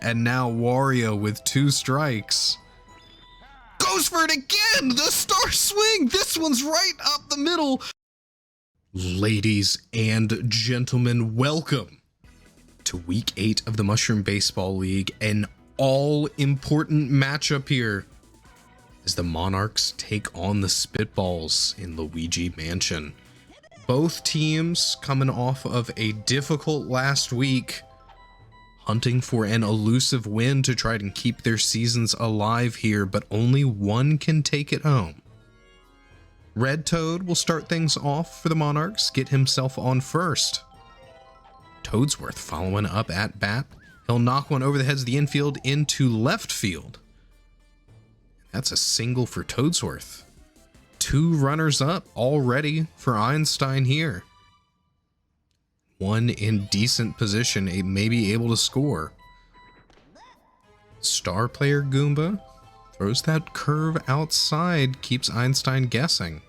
And now Wario with 2 strikes. Goes for it again! The star swing! This one's right up the middle! Ladies and gentlemen, welcome to Week 8 of the Mushroom Baseball League. An all-important matchup here as the Monarchs take on the Spitballs in Luigi Mansion. Both teams coming off of a difficult last week, hunting for an elusive win to try and keep their seasons alive here, but only one can take it home. Red Toad will start things off for the Monarchs, get himself on first. Toadsworth following up at bat. He'll knock one over the heads of the infield into left field. That's a single for Toadsworth. 2 runners up already for Einstein here. One in decent position, may be able to score. Star player Goomba throws that curve outside, keeps Einstein guessing.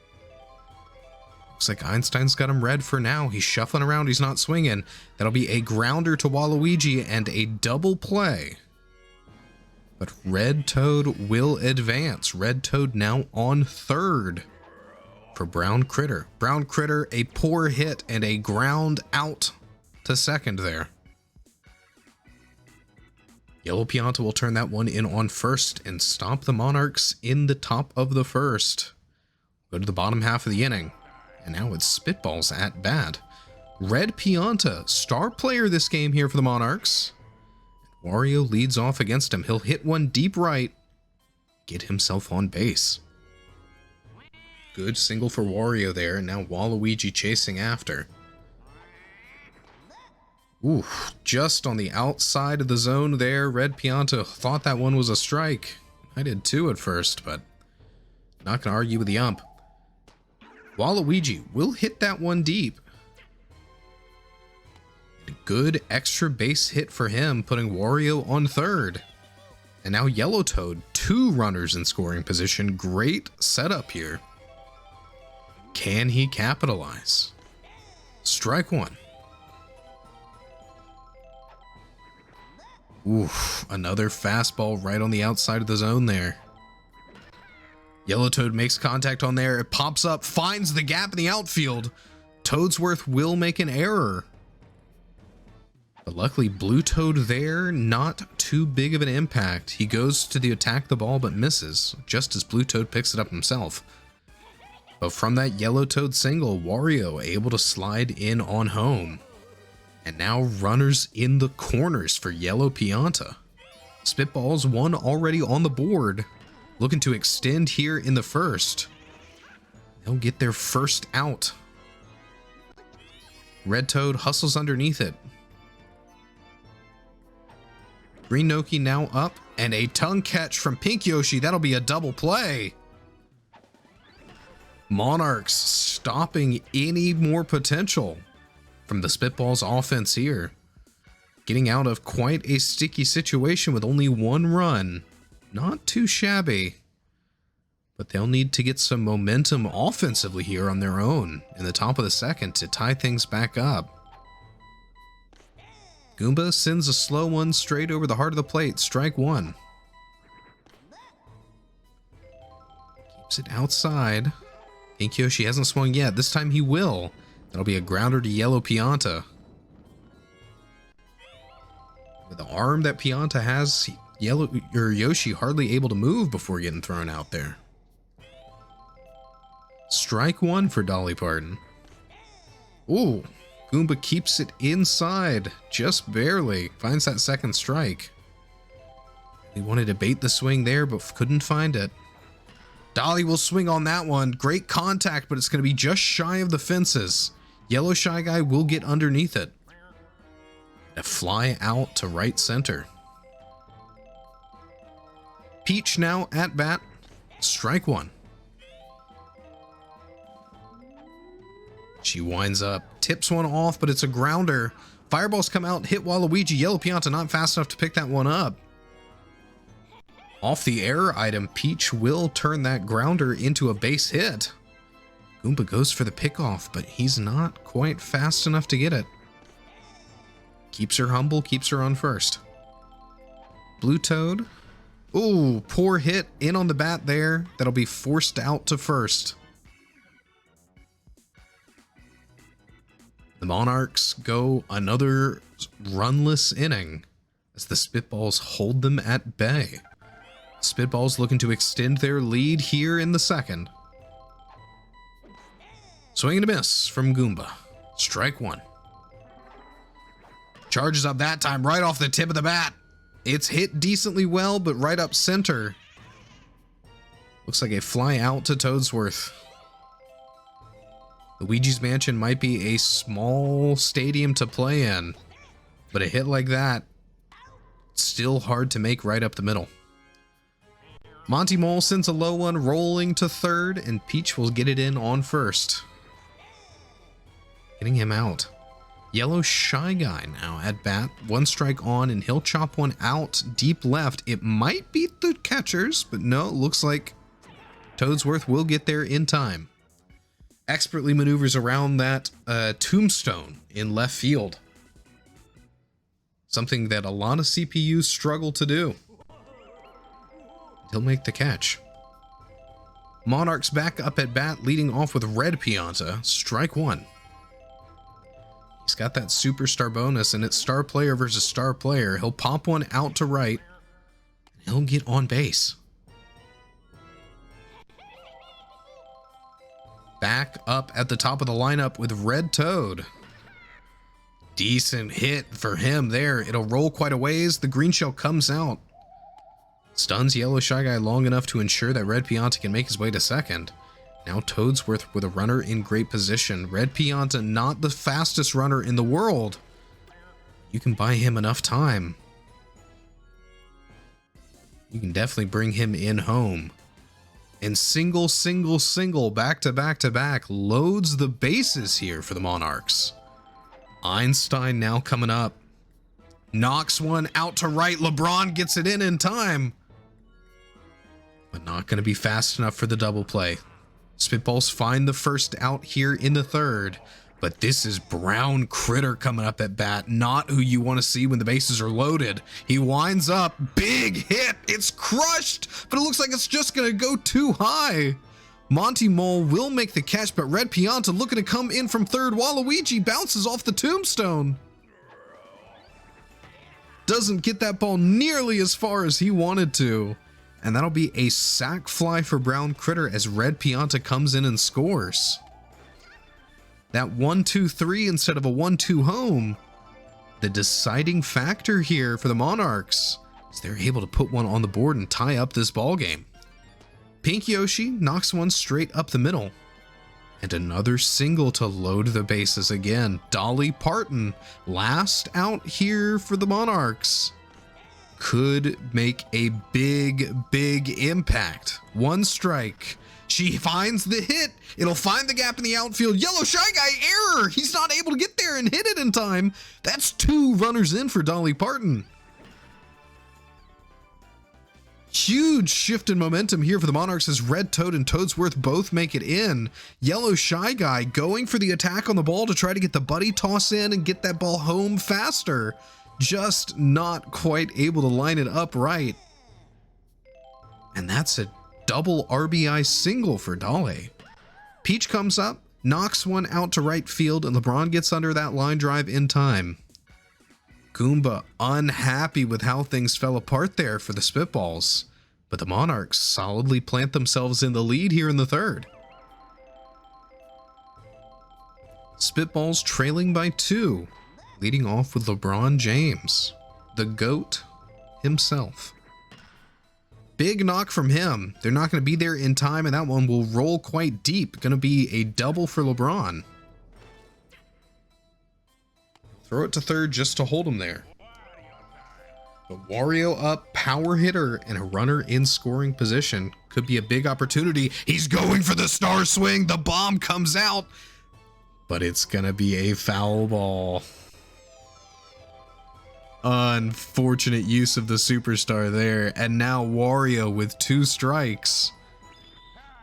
Looks like Einstein's got him red for now. He's shuffling around, he's not swinging. That'll be a grounder to Waluigi and a double play. But Red Toad will advance. Red Toad now on third for Brown Critter. Brown Critter, a poor hit and a ground out to second there. Yellow Pianta will turn that one in on first and stop the Monarchs in the top of the first. Go to the bottom half of the inning. And now it's Spitballs at bat. Red Pianta, star player this game here for the Monarchs. Wario leads off against him. He'll hit one deep right, get himself on base. Good single for Wario there, and now Waluigi chasing after. Ooh, just on the outside of the zone there. Red Pianta thought that one was a strike. I did too at first, but not gonna argue with the ump. Waluigi will hit that one deep. A good extra base hit for him, putting Wario on third. And now Yellow Toad, 2 runners in scoring position. Great setup here. Can he capitalize? Strike one. Oof, another fastball right on the outside of the zone there. Yellow Toad makes contact on there. It pops up, finds the gap in the outfield. Toadsworth will make an error. But luckily, Blue Toad there, not too big of an impact. He goes to the attack the ball, but misses, just as Blue Toad picks it up himself. But from that Yellow Toad single, Wario able to slide in on home. And now runners in the corners for Yellow Pianta. Spitballs, one already on the board. Looking to extend here in the first. They'll get their first out. Red Toad hustles underneath it. Green Noki now up, and a tongue catch from Pink Yoshi. That'll be a double play. Monarchs stopping any more potential from the Spitballs offense here. Getting out of quite a sticky situation with only 1 run. Not too shabby, but they'll need to get some momentum offensively here on their own in the top of the second to tie things back up. Goomba sends a slow one straight over the heart of the plate. Strike one. Keeps it outside. Pink Yoshi hasn't swung yet. This time he will. That'll be a grounder to Yellow Pianta. With the arm that Pianta has, Yoshi hardly able to move before getting thrown out there. Strike one for Dolly Parton. Ooh, Goomba keeps it inside, just barely. Finds that second strike. He wanted to bait the swing there, but couldn't find it. Dolly will swing on that one. Great contact, but it's going to be just shy of the fences. Yellow Shy Guy will get underneath it. A fly out to right center. Peach now at bat. Strike one. She winds up, tips one off, but it's a grounder. Fireballs come out, hit Waluigi. Yellow Pianta not fast enough to pick that one up. Off the error item, Peach will turn that grounder into a base hit. Goomba goes for the pickoff, but he's not quite fast enough to get it. Keeps her humble, keeps her on first. Blue Toad. Ooh, poor hit in on the bat there. That'll be forced out to first. The Monarchs go another runless inning as the Spitballs hold them at bay. Spitballs looking to extend their lead here in the second. Swing and a miss from Goomba. Strike one. Charges up that time right off the tip of the bat. It's hit decently well, but right up center. Looks like a fly out to Toadsworth. Luigi's Mansion might be a small stadium to play in, but a hit like that, still hard to make right up the middle. Monty Mole sends a low one rolling to third, and Peach will get it in on first. Getting him out. Yellow Shy Guy now at bat. One strike on, and he'll chop one out deep left. It might beat the catchers, but no, it looks like Toadsworth will get there in time. Expertly maneuvers around that tombstone in left field. Something that a lot of CPUs struggle to do. He'll make the catch. Monarchs back up at bat, leading off with Red Pianta. Strike one. He's got that superstar bonus, and it's star player versus star player. He'll pop one out to right. And he'll get on base. Back up at the top of the lineup with Red Toad. Decent hit for him there. It'll roll quite a ways. The green shell comes out. Stuns Yellow Shy Guy long enough to ensure that Red Pianta can make his way to second. Now Toadsworth with a runner in great position. Red Pianta, not the fastest runner in the world. You can buy him enough time. You can definitely bring him in home. And single, back to back to back, loads the bases here for the Monarchs. Einstein now coming up. Knocks one out to right. LeBron gets it in time. But not going to be fast enough for the double play. Spitballs find the first out here in the third. But this is Brown Critter coming up at bat. Not who you want to see when the bases are loaded. He winds up. Big hit. It's crushed. But it looks like it's just going to go too high. Monty Mole will make the catch, but Red Pianta looking to come in from third. Waluigi bounces off the tombstone. Doesn't get that ball nearly as far as he wanted to. And that'll be a sac fly for Brown Critter as Red Pianta comes in and scores. That 1-2-3 instead of a 1-2 home. The deciding factor here for the Monarchs is they're able to put one on the board and tie up this ball game. Pink Yoshi knocks one straight up the middle. And another single to load the bases again. Dolly Parton, last out here for the Monarchs. Could make a big impact. One strike. She finds the hit. It'll find the gap in the outfield. Yellow Shy Guy, error. He's not able to get there and hit it in time. That's two runners in for Dolly Parton. Huge shift in momentum here for the Monarchs as Red Toad and Toadsworth both make it in. Yellow Shy Guy going for the attack on the ball to try to get the buddy toss in and get that ball home faster. Just not quite able to line it up right. And that's a double RBI single for Dolly. Peach comes up, knocks one out to right field, and LeBron gets under that line drive in time. Goomba unhappy with how things fell apart there for the Spitballs, but the Monarchs solidly plant themselves in the lead here in the third. Spitballs trailing by 2, leading off with LeBron James, the GOAT himself. Big knock from him. They're not going to be there in time, and that one will roll quite deep. Going to be a double for LeBron. Throw it to third just to hold him there. But Wario up, power hitter, and a runner in scoring position. Could be a big opportunity. He's going for the star swing. The bomb comes out. But it's going to be a foul ball. Unfortunate use of the superstar there. And now Wario with 2 strikes.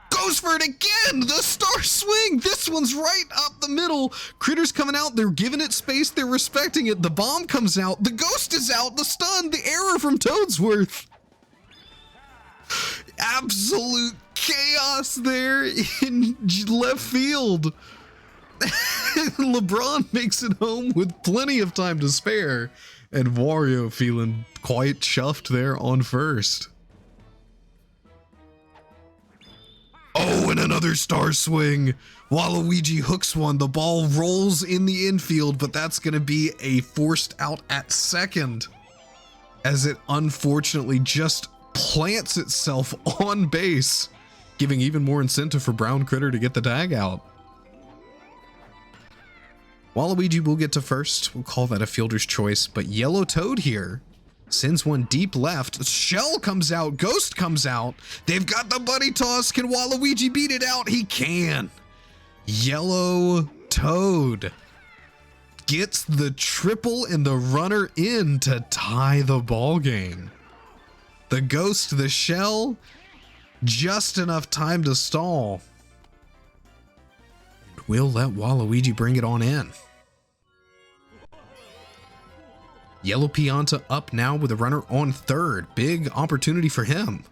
Goes Goes for it again! The star swing! This one's right up the middle. Critter's coming out. They're giving it space. They're respecting it. The bomb comes out. The ghost is out. The stun. The error from Toadsworth. Absolute chaos there in left field. LeBron makes it home with plenty of time to spare. And Wario feeling quite chuffed there on first. Oh, and another star swing. Waluigi hooks one. The ball rolls in the infield, but that's going to be a forced out at second, as it unfortunately just plants itself on base, giving even more incentive for Brown Critter to get the tag out. Waluigi will get to first. We'll call that a fielder's choice, but Yellow Toad here sends one deep left. Shell comes out. Ghost comes out. They've got the buddy toss. Can Waluigi beat it out? He can. Yellow Toad gets the triple and the runner in to tie the ball game. The Ghost, the Shell, just enough time to stall. We'll let Waluigi bring it on in. Yellow Pianta up now with a runner on third. Big opportunity for him.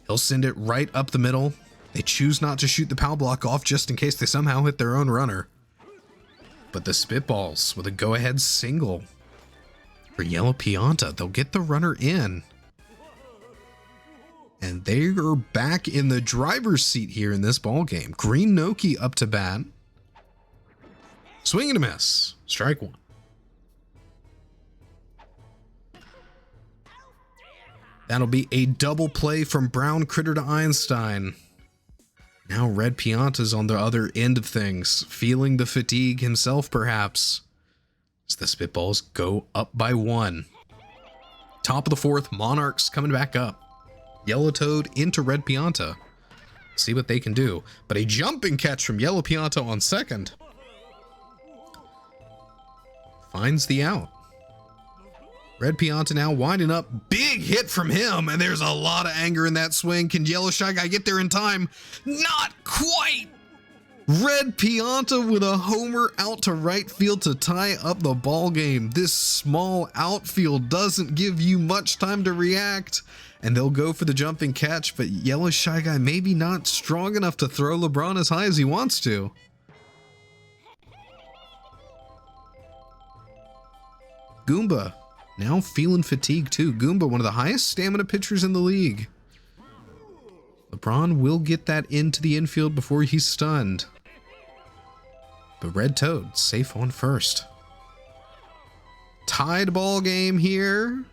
He'll send it right up the middle. They choose not to shoot the pow block off just in case they somehow hit their own runner. But the Spitballs with a go-ahead single for Yellow Pianta. They'll get the runner in. And they are back in the driver's seat here in this ball game. Green Noki up to bat. Swing and a miss. Strike one. That'll be a double play from Brown Critter to Einstein. Now Red Pianta's on the other end of things, feeling the fatigue himself perhaps, as the Spitballs go up by one. Top of the fourth, Monarchs coming back up. Yellow Toad into Red Pianta. See what they can do. But a jumping catch from Yellow Pianta on second. Finds the out. Red Pianta now winding up. Big hit from him, and there's a lot of anger in that swing. Can Yellow Shy Guy get there in time? Not quite! Red Pianta with a homer out to right field to tie up the ball game. This small outfield doesn't give you much time to react, and they'll go for the jumping catch, but Yellow Shy Guy maybe not strong enough to throw LeBron as high as he wants to. Goomba now feeling fatigue too. Goomba, one of the highest stamina pitchers in the league. LeBron will get that into the infield before he's stunned. But Red Toad safe on first. Tied ball game here.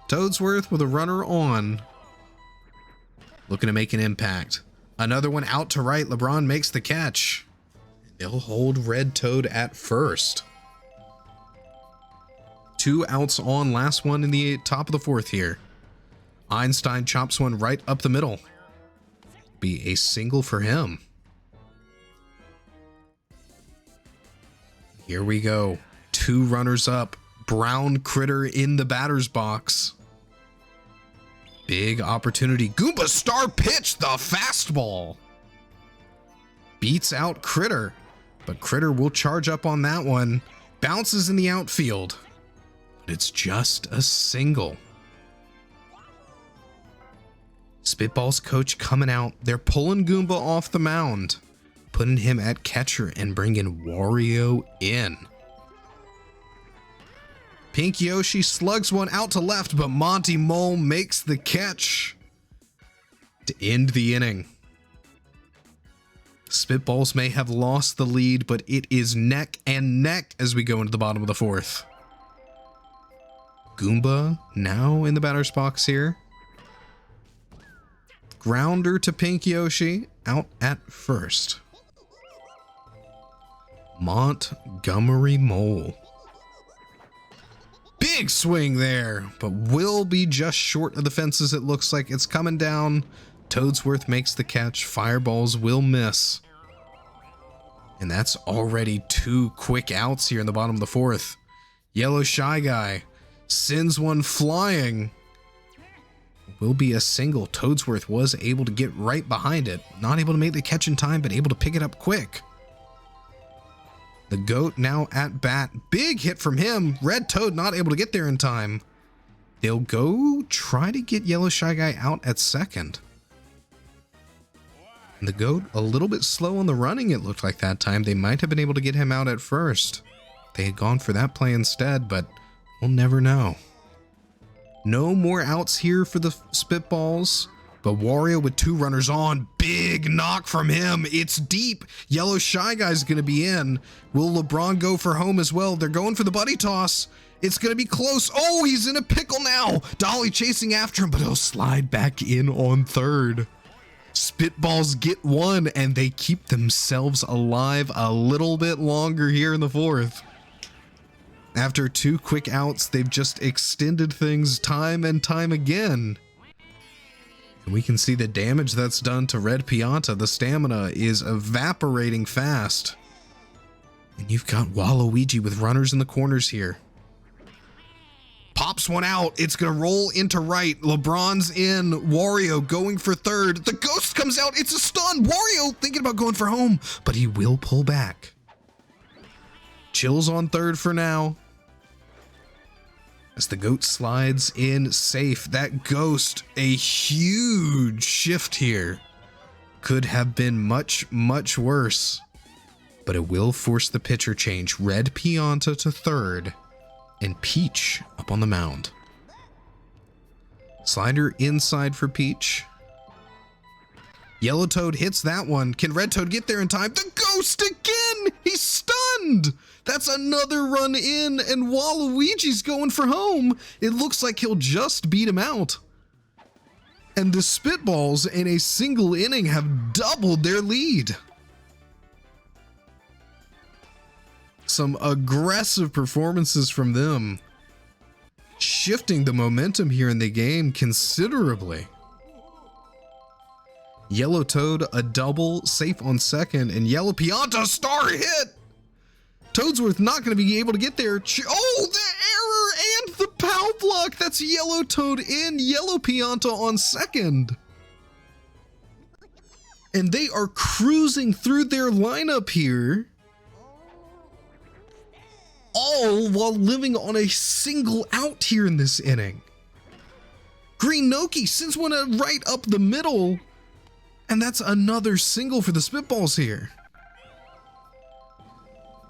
Toadsworth with a runner on. Looking to make an impact. Another one out to right. LeBron makes the catch. They'll hold Red Toad at first. 2 outs on, last one in the top of the fourth here. Einstein chops one right up the middle. Be a single for him. Here we go. 2 runners up. Brown Critter in the batter's box. Big opportunity. Goomba star pitch, the fastball. Beats out Critter, but Critter will charge up on that one. Bounces in the outfield. It's just a single. Spitballs coach coming out. They're pulling Goomba off the mound, putting him at catcher and bringing Wario in. Pink Yoshi slugs one out to left, but Monty Mole makes the catch to end the inning. Spitballs may have lost the lead, but it is neck and neck as we go into the bottom of the fourth. Goomba now in the batter's box here. Grounder to Pink Yoshi, out at first. Montgomery Mole. Big swing there, but will be just short of the fences. It looks like it's coming down. Toadsworth makes the catch. Fireballs will miss. And that's already 2 quick outs here in the bottom of the fourth. Yellow Shy Guy sends one flying. will be a single. Toadsworth was able to get right behind it. Not able to make the catch in time, but able to pick it up quick. The goat now at bat. Big hit from him. Red Toad not able to get there in time. They'll go try to get Yellow Shy Guy out at second. And the goat a little bit slow on the running, it looked like that time. They might have been able to get him out at first. They had gone for that play instead, but we'll never know. No more outs here for the Spitballs, but Wario with 2 runners on. Big knock from him. It's deep. Yellow Shy Guy's going to be in. Will LeBron go for home as well? They're going for the buddy toss. It's going to be close. Oh, he's in a pickle now. Dolly chasing after him, but he'll slide back in on third. Spitballs get 1, and they keep themselves alive a little bit longer here in the 4th. After 2 quick outs, they've just extended things time and time again. And we can see the damage that's done to Red Pianta. The stamina is evaporating fast. And you've got Waluigi with runners in the corners here. Pops one out. It's going to roll into right. LeBron's in. Wario going for third. The ghost comes out. It's a stun. Wario thinking about going for home, but he will pull back. Chills on third for now. As the goat slides in safe. That ghost, a huge shift here. Could have been much, much worse. But it will force the pitcher change. Red Pianta to third. And Peach up on the mound. Slider inside for Peach. Yellow Toad hits that one. Can Red Toad get there in time? The ghost again! He's stunned! That's another run in, and Waluigi's going for home. It looks like he'll just beat him out. And the Spitballs in a single inning have doubled their lead. Some aggressive performances from them, shifting the momentum here in the game considerably. Yellow Toad a double, safe on second, and Yellow Pianta star hit. Toadsworth not going to be able to get there. Oh, the error and the pow block. That's Yellow Toad in, Yellow Pianta on second. And they are cruising through their lineup here, all while living on a single out here in this inning. Green Noki sends one right up the middle, and that's another single for the Spitballs here.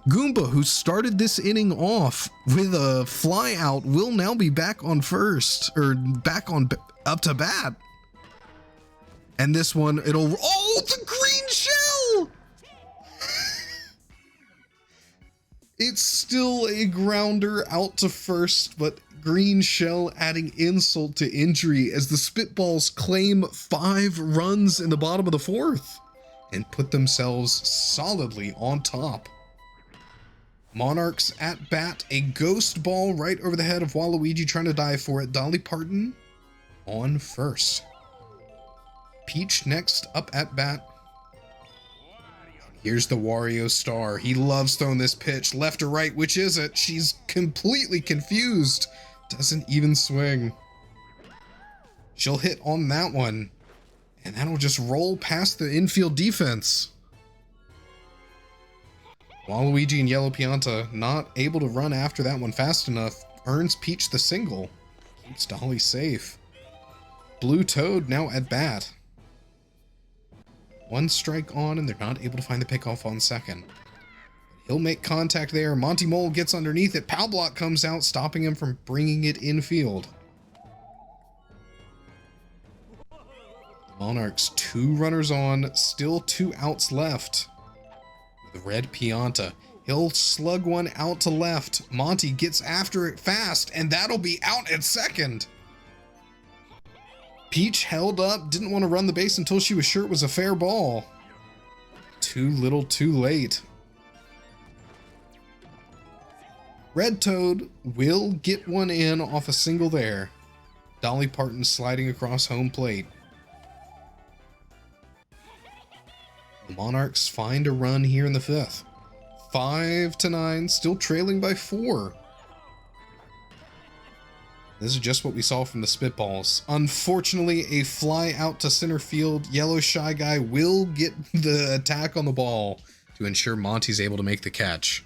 Goomba, who started this inning off with a fly out, will now be back on first, or back on up to bat. And this one, oh, the green shell! It's still a grounder out to first, but green shell adding insult to injury as the Spitballs claim 5 runs in the bottom of the 4th and put themselves solidly on top. Monarchs at bat, a ghost ball right over the head of Waluigi trying to dive for it. Dolly Parton on first. Peach next up at bat. Here's the Wario star. He loves throwing this pitch left or right. Which is it? She's completely confused. Doesn't even swing. She'll hit on that one, and that'll just roll past the infield defense. Waluigi and Yellow Pianta not able to run after that one fast enough. Earns Peach the single. Keeps Dolly safe. Blue Toad now at bat. 1 strike on, and they're not able to find the pickoff on second. He'll make contact there. Monty Mole gets underneath it. Pow block comes out, stopping him from bringing it infield. Monarchs 2 runners on, still 2 outs left. With Red Pianta, he'll slug one out to left. Monty gets after it fast, and that'll be out at second. Peach held up, didn't want to run the base until she was sure it was a fair ball. Too little, too late. Red Toad will get one in off a single there. Dolly Parton sliding across home plate. The Monarchs find a run here in the 5th. 5-9, still trailing by 4. This is just what we saw from the Spitballs. Unfortunately, a fly out to center field. Yellow Shy Guy will get the attack on the ball to ensure Monty's able to make the catch.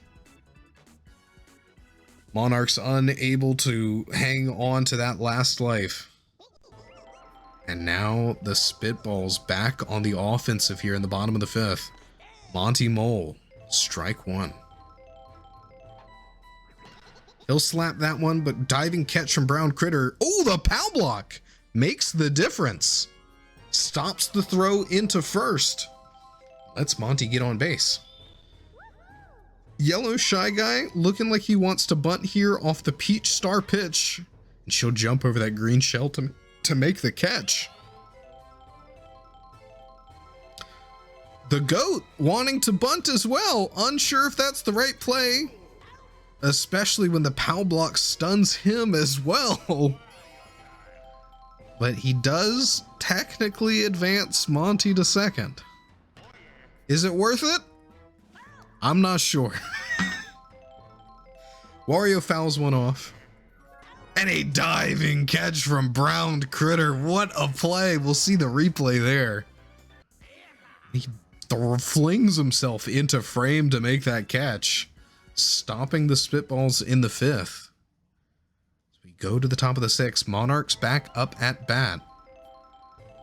Monarchs unable to hang on to that last life. And now the Spitballs back on the offensive here in the bottom of the 5th. Monty Mole, strike 1. He'll slap that one, but diving catch from Brown Critter. Oh, the pow block makes the difference. Stops the throw into first. Lets Monty get on base. Yellow Shy Guy looking like he wants to bunt here off the Peach Star pitch. And she'll jump over that green shell to make the catch. The Goat wanting to bunt as well. Unsure if that's the right play. Especially when the pow block stuns him as well. But he does technically advance Monty to second. Is it worth it? I'm not sure. Wario fouls one off. And a diving catch from Brown Critter. What a play. We'll see the replay there. He flings himself into frame to make that catch, stopping the Spitballs in the 5th. So we go to the top of the 6th. Monarchs back up at bat.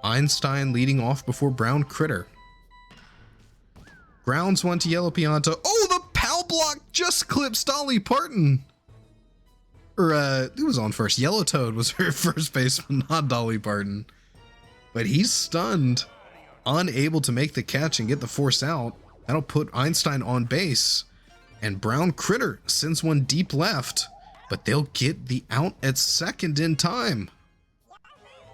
Einstein leading off before Brown Critter. Grounds one to Yellow Pianta. Oh, the pow block just clips Dolly Parton. Or, who was on first? Yellow Toad was her first baseman, not Dolly Parton. But he's stunned, unable to make the catch and get the force out. That'll put Einstein on base. And Brown Critter sends one deep left, but they'll get the out at second in time.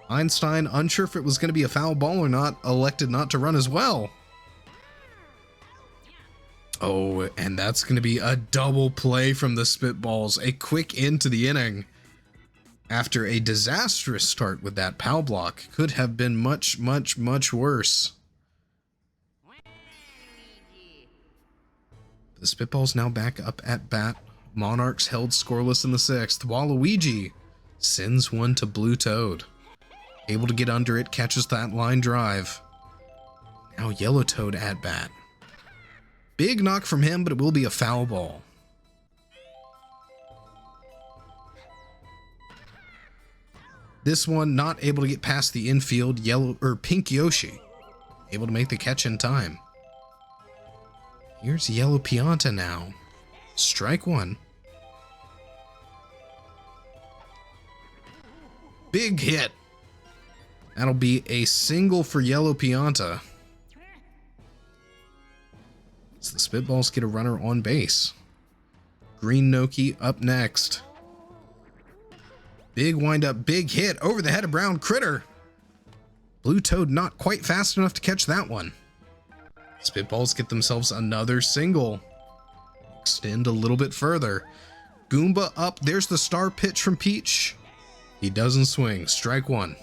Einstein, unsure if it was going to be a foul ball or not, elected not to run as well. Oh, and that's going to be a double play from the Spitballs. A quick end to the inning. After a disastrous start with that pow block, could have been much, much, much worse. The Spitballs now back up at bat. Monarchs held scoreless in the 6th. Waluigi sends one to Blue Toad. Able to get under it, catches that line drive. Now Yellow Toad at bat. Big knock from him, but it will be a foul ball. This one not able to get past the infield. Pink Yoshi able to make the catch in time. Here's Yellow Pianta now. Strike 1. Big hit. That'll be a single for Yellow Pianta. So the Spitballs get a runner on base. Green Noki up next. Big windup, big hit over the head of Brown Critter. Blue Toad not quite fast enough to catch that one. Spitballs get themselves another single. Extend a little bit further. Goomba up. There's the star pitch from Peach. He doesn't swing. Strike 1.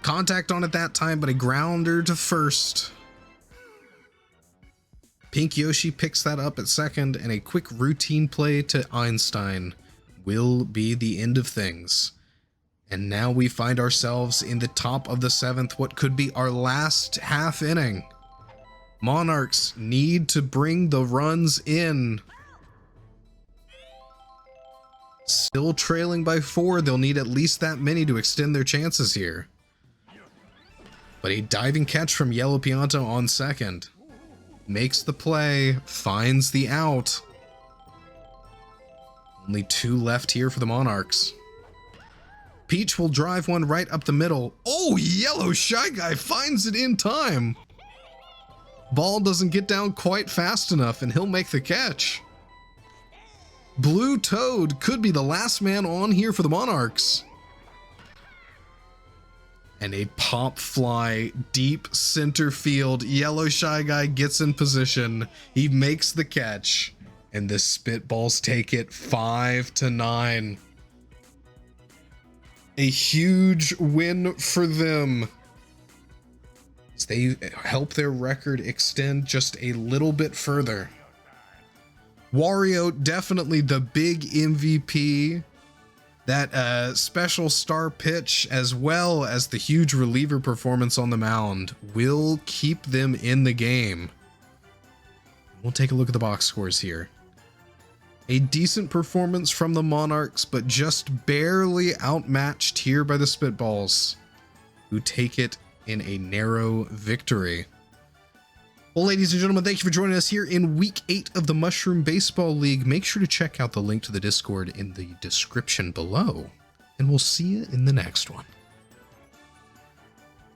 Contact on it that time, but a grounder to first. Pink Yoshi picks that up at second, and a quick routine play to Einstein will be the end of things. And now we find ourselves in the top of the 7th, what could be our last half inning. Monarchs need to bring the runs in. Still trailing by 4, they'll need at least that many to extend their chances here. But a diving catch from Yellow Pianta on second. Makes the play, finds the out. Only 2 left here for the Monarchs. Peach will drive one right up the middle. Oh, Yellow Shy Guy finds it in time. Ball doesn't get down quite fast enough, and he'll make the catch. Blue Toad could be the last man on here for the Monarchs. And a pop fly deep center field. Yellow Shy Guy gets in position. He makes the catch. And the Spitballs take it 5-9. A huge win for them. As they help their record extend just a little bit further. Wario, definitely the big MVP. That special star pitch, as well as the huge reliever performance on the mound, will keep them in the game. We'll take a look at the box scores here. A decent performance from the Monarchs, but just barely outmatched here by the Spitballs, who take it in a narrow victory. Well, ladies and gentlemen, thank you for joining us here in Week 8 of the Mushroom Baseball League. Make sure to check out the link to the Discord in the description below, and we'll see you in the next one.